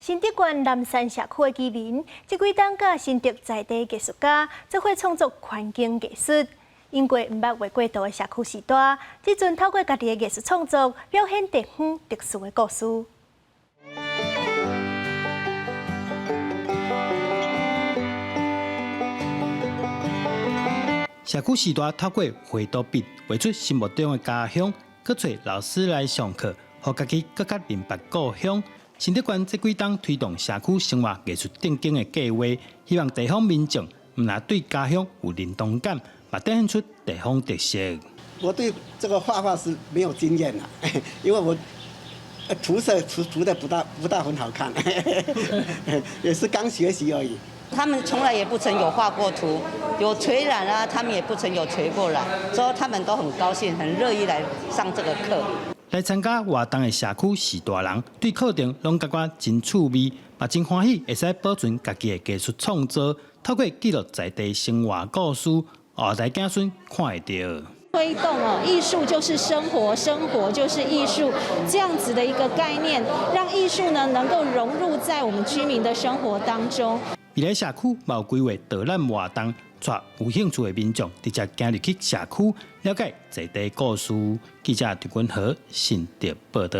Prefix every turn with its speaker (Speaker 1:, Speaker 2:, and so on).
Speaker 1: 新德县南山社区的居民，这几档甲新德在地艺术家，则会创作环境艺术。因过毋捌画过图的社区时代，即阵透过家己的艺术创作，表现地方特殊的故事。
Speaker 2: 社区时代透过画图笔画出心目中的家乡，搁找老师来上课，互家己更加明白故乡。新德县这几档推动社区生活艺术振兴的计划，希望地方民众唔但对家乡有认同感，也展现出地方特色。
Speaker 3: 我对这个画画是没有经验啦，因为我涂色涂的不大很好看，也是刚学习而已。
Speaker 4: 他们从来也不曾有画过图，有垂染啊，他们也不曾有垂过染，所以他们都很高兴，很乐意来上这个课。
Speaker 2: 来参加活动的社区是大人，对课程拢感觉真趣味，也真欢喜，会使保存家己的艺术创作，透过记录在地生活故事，后代子孙看会到。
Speaker 5: 推动艺术就是生活，生活就是艺术，这样子的一个概念，让艺术呢能够融入在我们居民的生活当中。
Speaker 2: 未来社区也有规划导览活动，带有兴趣的民众直接行入去社区，了解在地故事。记者狄君和新德报道。